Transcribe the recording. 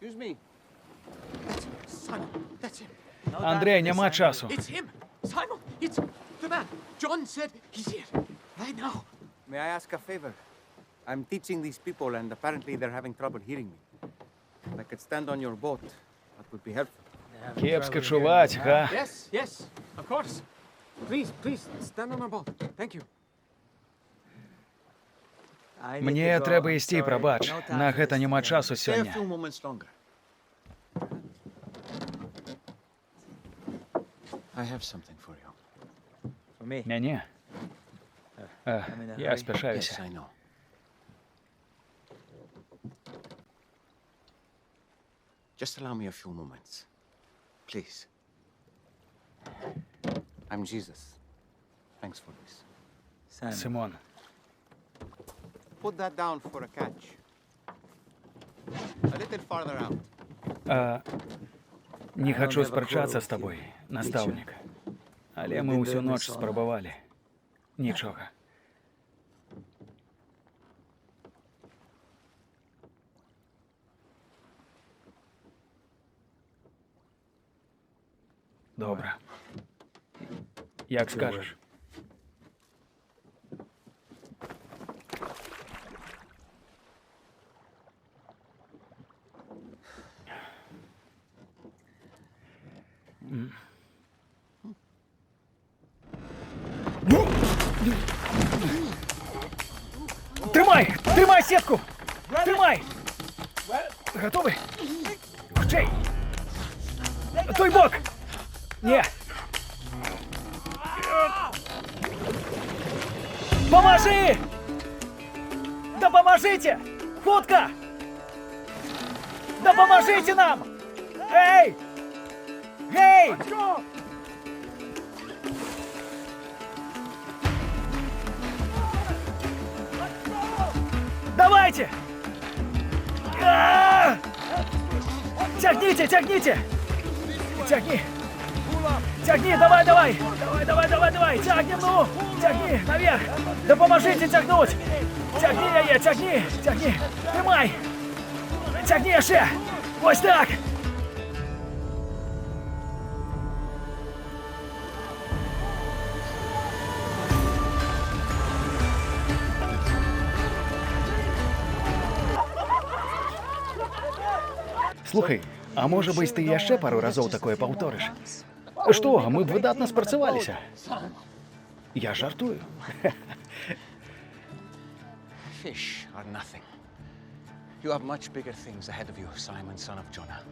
Excuse me. That's him, Simon. That's him. Андрей, нема часу. It's him. Simon, it's the man. John said he's here. Right now. May I ask a favor? I'm teaching these people, and apparently they're having trouble hearing me. If I could stand on your boat, that would be helpful. Кепсько чувать, га? Yes, yes, of course. Please, stand on our boat. Thank you. Мне треба істи, прабач. На гэта нема часу Stay a сёння. few moments longer. I have something for you. For me. Мяне? Я Yes, спяшаюся. I know. Just allow me a few moments. Please. I'm Jesus. Thanks for this. Simon. Симон, Put that down for a catch. A little farther out. не хачу спрачацца з табой, настаўнік. Але мы ўсю ноч спрабавалі. Нічога. Добра. Як скажеш. Тримай! Тримай сітку! Тримай! Готовий? Чей! Той бок! Ні! Поможи! Допоможите! Хутка! Допоможите нам! Эй! Эй! Давайте! Тягните, тягните! Тягни! Тягни, давай! Тягни, ну! Тягни, наверх! Да поможите тягнуть! Тягни, яе, тягни! Тримай! Тягни ще! Ось так! Слухай, а можа быць, ты яшчэ пару разоў такое паўторыш? Што, мы б выдатна спрацаваліся. Я жартую. Fish are nothing. You have much bigger things ahead of you, Simon, son of Jonah.